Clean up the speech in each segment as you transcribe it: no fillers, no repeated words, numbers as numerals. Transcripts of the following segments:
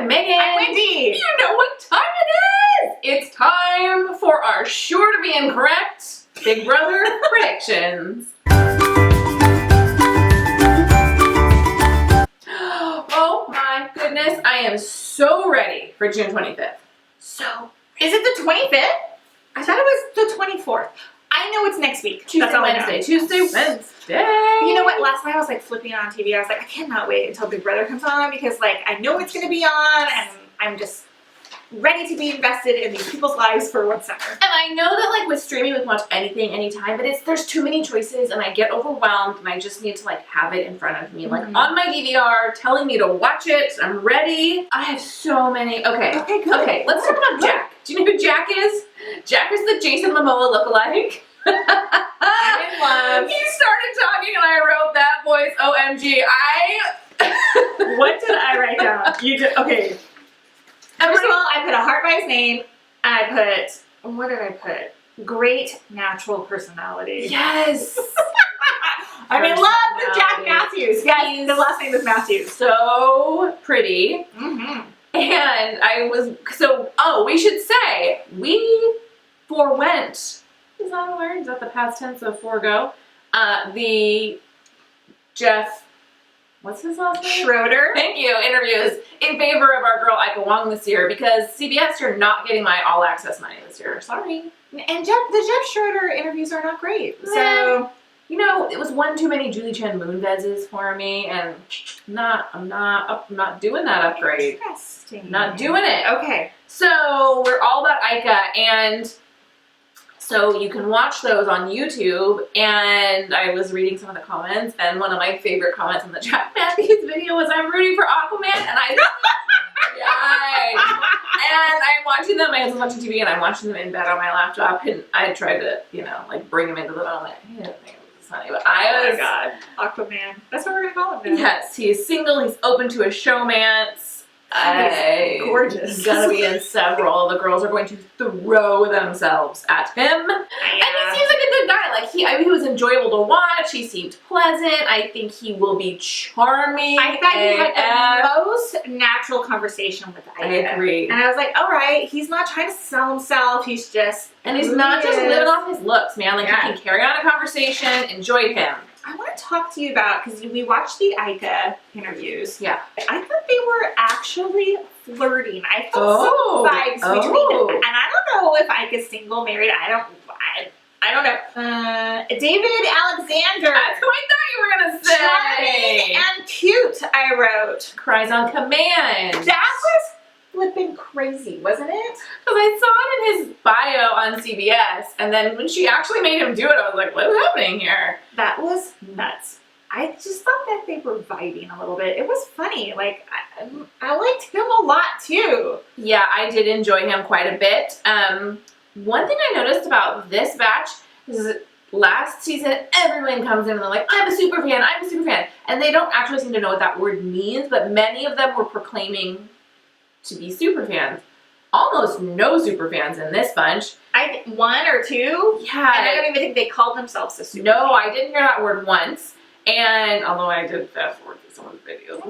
I'm Megan. I'm Wendy. You know what time it is. It's time for our sure to be incorrect Big Brother predictions. Oh my goodness, I am so ready for June 25th. So, is it the 25th? I thought it was the 24th. I know it's next week. Tuesday, Wednesday. You know what? Last night I was like flipping on TV. I was like, I cannot wait until Big Brother comes on because like I know it's going to be on and I'm just ready to be invested in these people's lives for one summer. And I know that like with streaming we can watch anything, anytime, but there's too many choices and I get overwhelmed and I just need to like have it in front of me, like on my DVR, telling me to watch it. I'm ready. I have so many. Okay, good. Okay, let's talk about Jack. Do you know who Jack is? Jack is the Jason Momoa lookalike. I'm in love. He started talking and I wrote that voice. OMG. What did I write down? You did, okay. First of all, I put a heart by his name. I put, what did I put? Great natural personality. Yes. I'm in love with Jack Matthews. Yes, the last name is Matthews. So pretty. Mm-hmm. And we should say, we forewent, is that a word? Is that the past tense of forego? The Jeff, what's his last name? Schroeder. Thank you, interviews in favor of our girl Ika Wong this year because CBS, you're not getting my all access money this year. Sorry. And the Jeff Schroeder interviews are not great. So, you know, it was one too many Julie Chen Moonveses for me, and I'm not doing that upgrade. Interesting. Not doing it. Okay. So we're all about Ika, and so you can watch those on YouTube. And I was reading some of the comments, and one of my favorite comments on the Jack Matthews video was, "I'm rooting for Aquaman," and I. Yikes. And I'm watching them. My husband's watching TV, and I'm watching them in bed on my laptop. And I tried to, like bring him into the moment. He didn't think it was funny, but Oh my God, Aquaman. That's what we're gonna call him now. Yes, he is single. He's open to a showmance. He's gorgeous. He's gonna be in several. The girls are going to throw themselves at him. And he seems like a good guy. Like he was enjoyable to watch. He seemed pleasant. I think he will be charming. I thought he had the most natural conversation with Ika. I agree. And I was like, all right, he's not trying to sell himself. He's just he's not just living off his looks, man. Like he can carry on a conversation. Enjoyed him. I want to talk to you about, because we watched the Ika interviews. Yeah. I thought they were actually flirting. I felt some vibes between them. And I don't know if Ika's single, married. I don't know. David Alexander. That's who I thought you were going to say. Charming and cute, I wrote. Cries on command. That was flipping crazy, wasn't it? Because I saw it in his bio on CBS, and then when she actually made him do it, I was like, what's happening here? That was nuts. I just thought that they were vibing a little bit. It was funny. Like, I liked him a lot, too. Yeah, I did enjoy him quite a bit. One thing I noticed about this batch is last season, everyone comes in and they're like, I'm a super fan, I'm a super fan. And they don't actually seem to know what that word means, but many of them were proclaiming to be super fans. Almost no super fans in this bunch. One or two? Yeah. And I don't even think they called themselves a super fan. No, I didn't hear that word once. And although I did fast forward through some of the videos,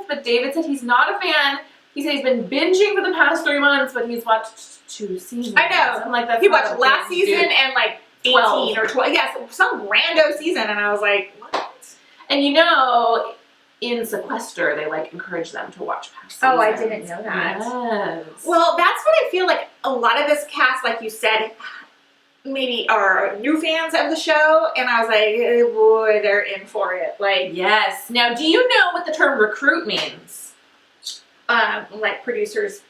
but David said he's not a fan. He said he's been binging for the past 3 months, but he's watched 2 seasons. I know. I'm like, that's he watched last season and like 18 12. or 12. Yes, some rando season. And I was like, what? And in Sequester, they like encourage them to watch past seasons. Oh, I didn't know that. Yes. Well, that's what I feel like a lot of this cast, like you said, maybe are new fans of the show. And I was like, oh boy, they're in for it. Like, yes. Now, do you know what the term recruit means? like producers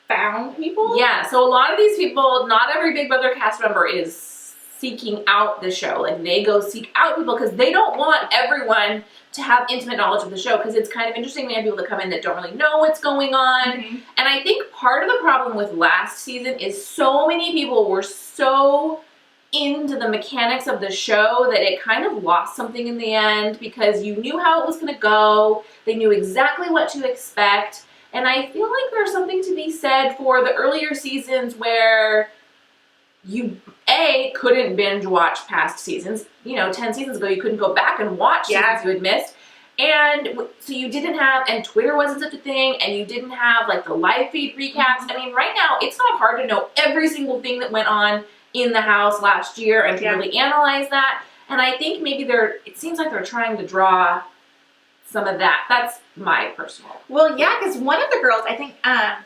found people? Yeah, so a lot of these people, not every Big Brother cast member is seeking out the show. Like, they go seek out people because they don't want everyone to have intimate knowledge of the show, because it's kind of interesting when you have people that come in that don't really know what's going on. And I think part of the problem with last season is so many people were so into the mechanics of the show that it kind of lost something in the end, because you knew how it was going to go. They knew exactly what to expect. And I feel like there's something to be said for the earlier seasons where you, couldn't binge watch past seasons. 10 seasons ago, you couldn't go back and watch seasons you had missed. And so you didn't have, and Twitter wasn't such a thing, and you didn't have like the live feed recaps. I mean, right now it's not hard to know every single thing that went on in the house last year and to really analyze that. And I think maybe it seems like they're trying to draw some of that. That's my personal. Well, yeah, because one of the girls, I think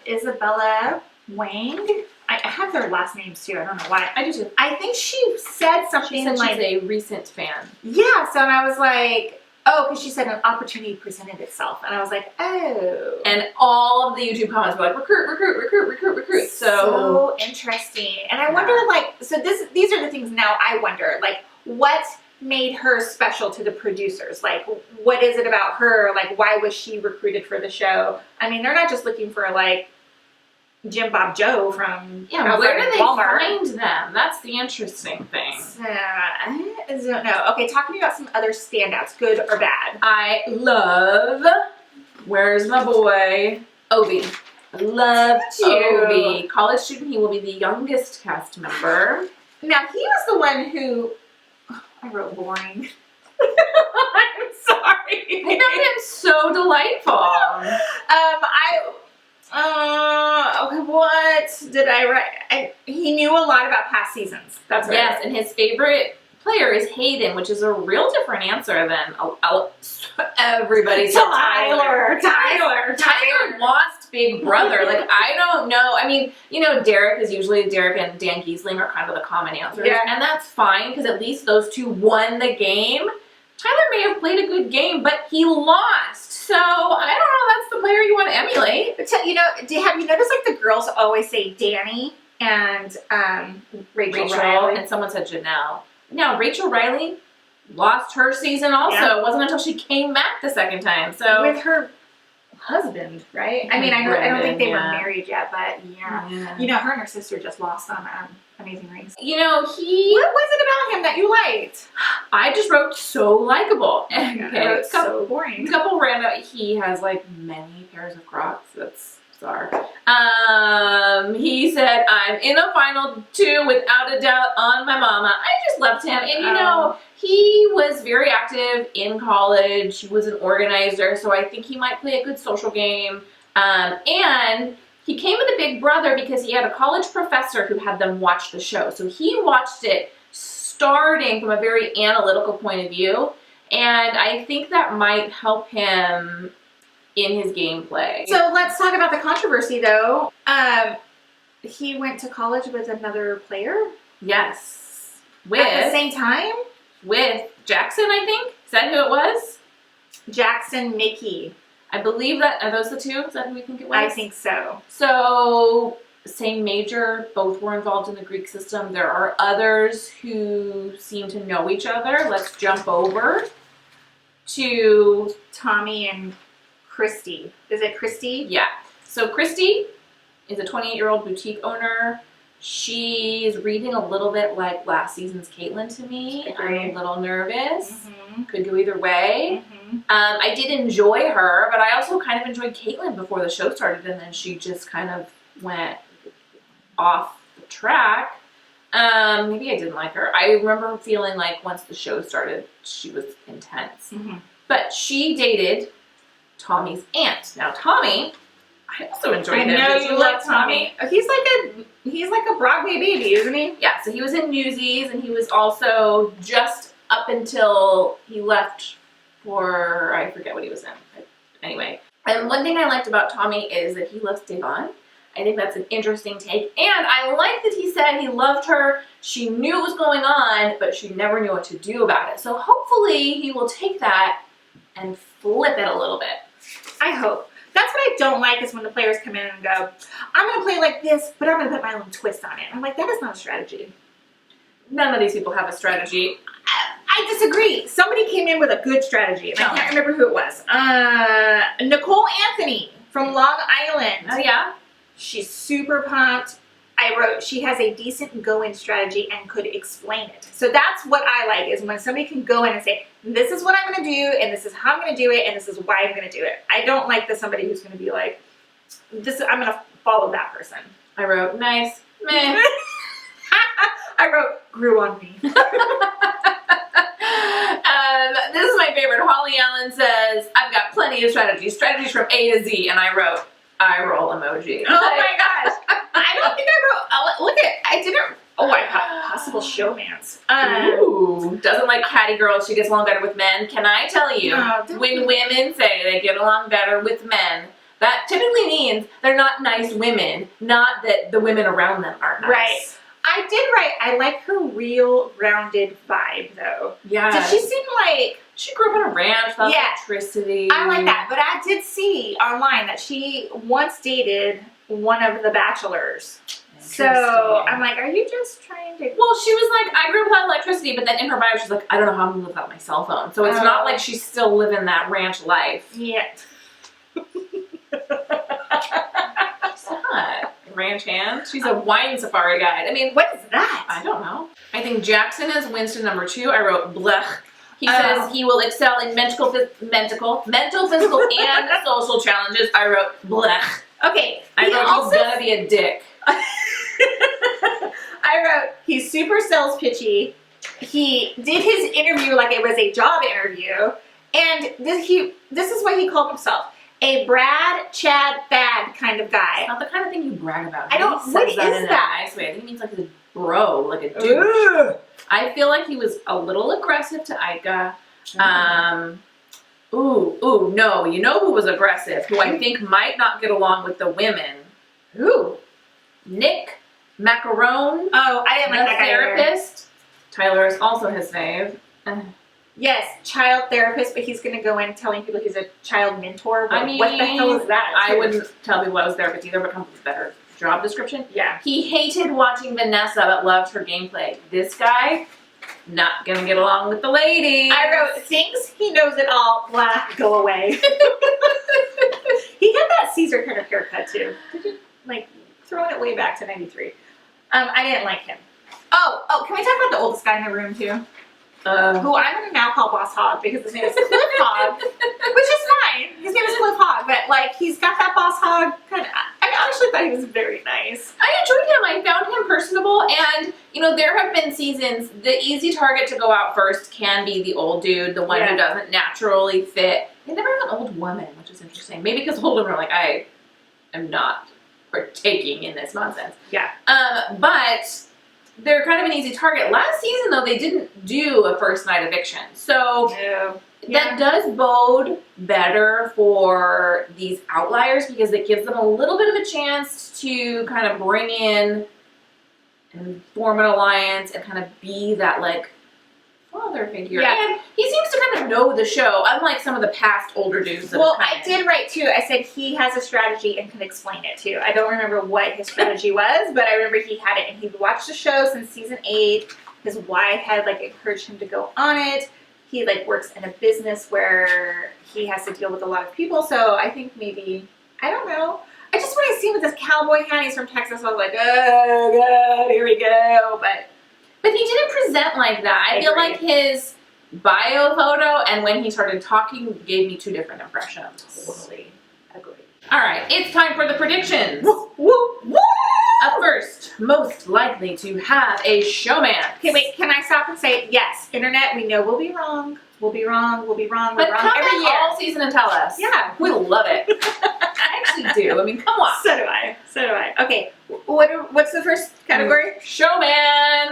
Isabella Wang, I have their last names too. I don't know why. I do too. I think she said something She said like, she's a recent fan. Yeah, so and I was like, oh, because she said an opportunity presented itself. And I was like, oh. And all of the YouTube comments were like, recruit, recruit, recruit, recruit, recruit. So interesting. And I wonder, like, so these are the things now I wonder, like, what made her special to the producers? Like, what is it about her? Like, why was she recruited for the show? I mean, they're not just looking for, like, Jim Bob Joe from where do they Walmart. find them? That's the interesting thing. I don't know. Okay, talk to me about some other standouts, good or bad. I love, where's my boy, Obi. I love Obi. College student, he will be the youngest cast member. Now, he was the one who, I wrote boring. I'm sorry. I found him so delightful. Okay, what did I write? He knew a lot about past seasons. That's right. Yes, and his favorite player is Hayden, which is a real different answer than everybody said Tyler lost Big Brother. Like, I don't know. I mean, you know, Derek and Dan Giesling are kind of the common answers. Yeah. And that's fine, because at least those two won the game. Tyler may have played a good game, but he lost. So, I don't know, that's the player you want to emulate. But you know, have you noticed, like, the girls always say Danny and Rachel Riley? And someone said Janelle. Now, Rachel Riley lost her season also. Yeah. It wasn't until she came back the second time. So with her husband, right? I mean, I don't think they were married yet, but yeah. You know, her and her sister just lost on Amazing Race. You know, What was it about him that you liked? I just wrote so likable. Okay, so boring. Couple random. He has like many pairs of Crocs. That's bizarre. He said, "I'm in a final 2 without a doubt on my mama." I just loved him, and you know, he was very active in college. He was an organizer, so I think he might play a good social game. And he came with a Big Brother because he had a college professor who had them watch the show. So he watched it starting from a very analytical point of view, and I think that might help him in his gameplay. So let's talk about the controversy, though. He went to college with another player? Yes. At the same time? With Jackson, I think? Is that who it was? Jackson Mickey. I believe that, are those the two? Is that who we think it was? I think so. So, same major, both were involved in the Greek system. There are others who seem to know each other. Let's jump over to Tommy and Christy. Is it Christy? Yeah. So Christy is a 28-year-old boutique owner. She is reading a little bit like last season's Caitlin to me. Agreed. I'm a little nervous. Mm-hmm. Could go either way. Mm-hmm. I did enjoy her, but I also kind of enjoyed Caitlin before the show started, and then she just kind of went off the track. Maybe I didn't like her. I remember feeling like once the show started, she was intense. Mm-hmm. But she dated Tommy's aunt. Now, Tommy, I also enjoyed him. I know Did you love Tommy. He's like a Broadway baby, isn't he? Yeah, so he was in Newsies, and he was also just up until he left for, I forget what he was in. But anyway. And one thing I liked about Tommy is that he loves Devon. I think that's an interesting take. And I like that he said he loved her. She knew it was going on, but she never knew what to do about it. So hopefully he will take that and flip it a little bit. I hope. That's what I don't like is when the players come in and go, I'm going to play like this, but I'm going to put my own twist on it. I'm like, that is not a strategy. None of these people have a strategy. I disagree. Somebody came in with a good strategy, and I can't remember who it was. Nicole Anthony from Long Island. Oh, yeah? She's super pumped. I wrote, she has a decent go-in strategy and could explain it. So that's what I like, is when somebody can go in and say, this is what I'm going to do, and this is how I'm going to do it, and this is why I'm going to do it. I don't like somebody who's going to be like, I'm going to follow that person. I wrote, nice, meh. I wrote, grew on me. This is my favorite. Holly Allen says, I've got plenty of strategies. Strategies from A to Z. And I wrote, eye roll emoji. Oh my gosh. I don't think I wrote, look at, I didn't, I got possible showmance. Ooh, doesn't like catty girls. She gets along better with men. Can I tell you, when women say they get along better with men, that typically means they're not nice women, not that the women around them aren't nice. Right. I did write, I like her real rounded vibe though. Yeah. Did she seem like... She grew up on a ranch without electricity. I like that, but I did see online that she once dated one of the bachelors. So I'm like, are you just trying to... Well, she was like, I grew up without electricity, but then in her bio she's like, I don't know how I'm going to live without my cell phone. So it's not like she's still living that ranch life. Yeah. She's not. Ranch hand? She's a wine safari guide. I mean, what is that? I don't know. I think Jackson is Winston number 2. I wrote blech. He says he will excel in mental, physical, and social challenges. I wrote blech. Okay. I wrote he's gonna be a dick. I wrote he's super sales pitchy. He did his interview like it was a job interview, and this is what he called himself: a Brad, Chad, Thad kind of guy. It's not the kind of thing you brag about. I don't. What is that? In a nice way. I think it means like a bro, like a dude. Ugh. I feel like he was a little aggressive to Ika. No. You know who was aggressive? Who I think might not get along with the women? Who? Nick Macaron. Oh, I didn't like that guy. Therapist. Tyler is also his fave. Yes, child therapist, but he's going to go in telling people he's a child mentor. What the hell is that? I wouldn't tell people I was therapist either, but comes with a better job description. Yeah. He hated watching Vanessa, but loved her gameplay. This guy, not gonna get along with the ladies. I wrote, thinks he knows it all, blah, go away. He had that Caesar kind of haircut too. Did you, like, throwing it way back to 93. I didn't like him. Oh, can we talk about the oldest guy in the room too? Who I'm going to now call Boss Hog because his name is Cliff Hog, which is fine. His name is Cliff Hog, but like he's got that Boss Hog kind of. I honestly thought he was very nice. I enjoyed him. I found him personable, and there have been seasons. The easy target to go out first can be the old dude, the one who doesn't naturally fit. They never have an old woman, which is interesting. Maybe because old women are like, I am not partaking in this nonsense. Yeah. But they're kind of an easy target. Last season, though, they didn't do a first night eviction. So that does bode better for these outliers because it gives them a little bit of a chance to kind of bring in and form an alliance and kind of be that, like, father figure. Yeah. And he seems to kind of know the show, unlike some of the past older dudes. Well, I did write too. I said he has a strategy and can explain it too. I don't remember what his strategy was, but I remember he had it and he'd watched the show since season 8. His wife had like encouraged him to go on it. He like works in a business where he has to deal with a lot of people. So I think maybe, I don't know. I just when I see him with this cowboy hat, he's from Texas, I was like, oh God, here we go. But he didn't present like that. I feel like his bio photo and when he started talking gave me 2 different impressions. Totally agree. All right, it's time for the predictions. Woo, woo, woo! Up first, most likely to have a showman. Okay, wait, can I stop and say, yes, internet, we know we'll be wrong. We'll be wrong, we'll be wrong, But we're wrong come every year. all season and tell us. Yeah. We love it. I actually do. I mean, come on. So do I. Okay, what's the first category? Showman.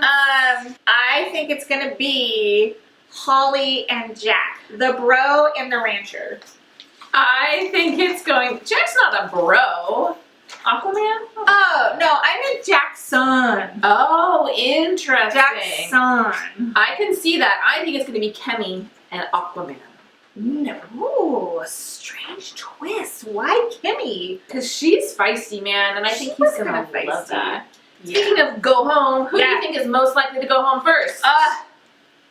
I think it's going to be Holly and Jack, the bro and the rancher. I think it's going... Jack's not a bro. Aquaman? Oh, no, I meant Jack's son. Oh, interesting. Jack's son. I can see that. I think it's going to be Kemi and Aquaman. No. Ooh, strange twist. Why Kimmy? Because she's feisty, man, and I think he's going to love that. Yeah. Speaking of go home, who do you think is most likely to go home first?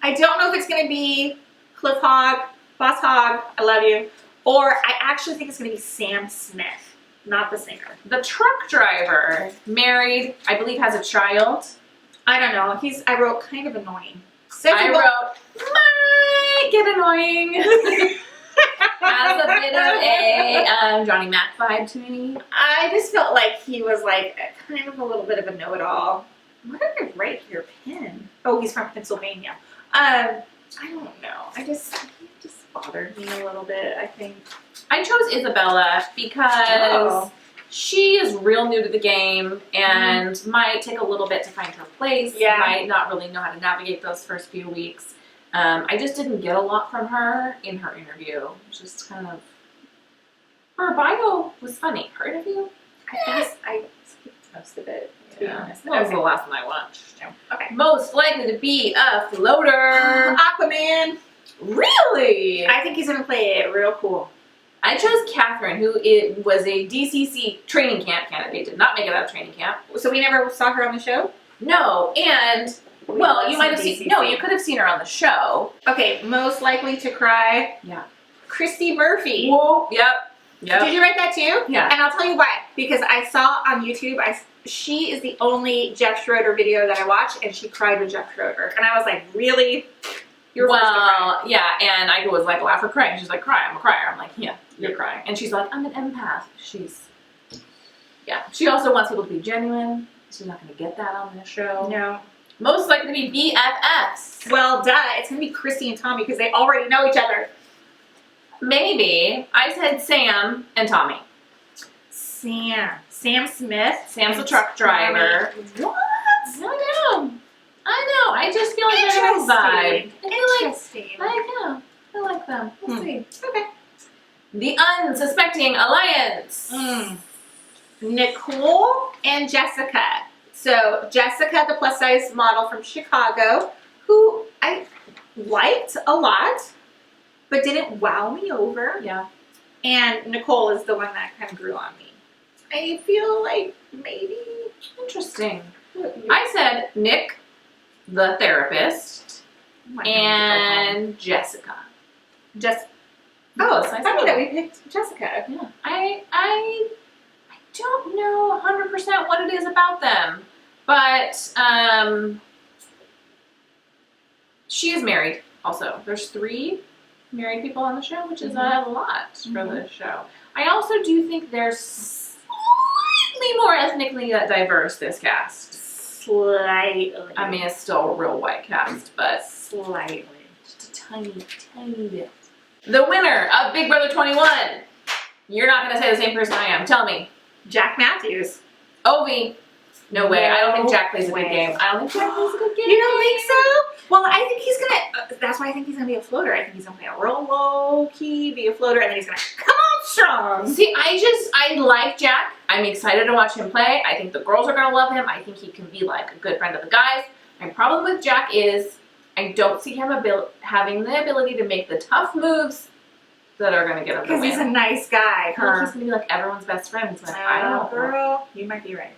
I don't know if it's going to be Cliff Hog, Boss Hog, I love you, or I actually think it's going to be Sam Smith, not the singer. The truck driver, married, I believe has a child. I don't know. I wrote kind of annoying. I wrote, might get annoying. Has a bit of a Johnny Mac vibe to me. I just felt like he was like kind of a little bit of a know-it-all. What did I write here? Pen. Oh, he's from Pennsylvania. I don't know. It just bothered me a little bit, I think. I chose Isabella because she is real new to the game and might take a little bit to find her place. Yeah. Might not really know how to navigate those first few weeks. I just didn't get a lot from her in her interview. Just kind of, her bio was funny. Her interview? I skipped most of it, to be honest. That was the last one I watched. Okay. Most likely to be a floater. Aquaman. Really? I think he's going to play it real cool. I chose Catherine, who was a DCC training camp candidate. Did not make it out of training camp. So we never saw her on the show? No, and well, you might have seen. No, you could have seen her on the show. Okay, most likely to cry. Yeah. Christy Murphy. Whoa. Yep. Did you write that too? Yeah. And I'll tell you why. Because I saw on YouTube, she is the only Jeff Schroeder video that I watched, and she cried with Jeff Schroeder, and I was like, really? You're first to cry. Yeah, and I was like, laugh or cry. She's like, cry. I'm a crier. I'm like, yeah, you're crying. And she's like, I'm an empath. She also wants people to be genuine. She's not going to get that on this show. No. Most likely to be BFFs. Well, duh. It's going to be Christy and Tommy because they already know each other. Maybe. I said Sam and Tommy. Sam Smith. Sam's a truck driver. What? I know. I just feel like they're a vibe. Interesting. I like them. We'll see. Okay. The Unsuspecting Alliance. Nicole and Jessica. So Jessica, the plus size model from Chicago, who I liked a lot, but didn't wow me over. Yeah. And Nicole is the one that kind of grew on me. I feel like maybe. Interesting. I said Nick, the therapist, and Jessica. Oh, it's funny that we picked Jessica. Yeah. I don't know 100% what it is about them, but she is married also. There's 3 married people on the show, which is a lot for the show. I also do think they're slightly more ethnically diverse, this cast. Slightly. I mean, it's still a real white cast, but slightly. Just a tiny, tiny bit. The winner of Big Brother 21. You're not going to say the same person I am. Tell me. Jack Matthews. Ovi. No way. I don't think Jack plays a good game. I don't think Jack plays a good game. You don't think so? Well, I think he's going to, that's why I think he's going to be a floater. I think he's going to play a real low key, be a floater, and then he's going to come on strong. See, I like Jack. I'm excited to watch him play. I think the girls are going to love him. I think he can be like a good friend of the guys. My problem with Jack is I don't see him having the ability to make the tough moves that are going to get him the win. Because he's a nice guy. I feel like he's going to be like everyone's best friend. So I don't know. Girl, you might be right.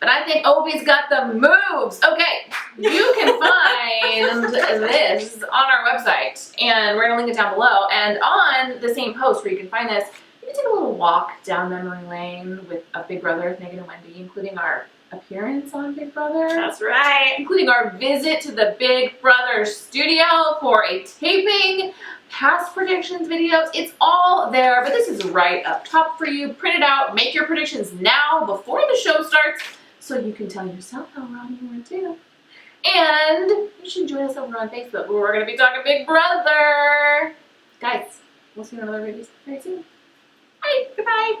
But I think Obi's got the moves. Okay, you can find this on our website, and we're going to link it down below. And on the same post where you can find this, you can take a little walk down memory lane with Big Brother with Megan and Wendy, including our appearance on Big Brother. That's right. Including our visit to the Big Brother studio for a taping, past predictions videos. It's all there, but this is right up top for you. Print it out, make your predictions now before the show starts, so you can tell yourself how wrong you were too. And you should join us over on Facebook where we're going to be talking Big Brother. Guys, we'll see you in another video very soon. Bye. Goodbye.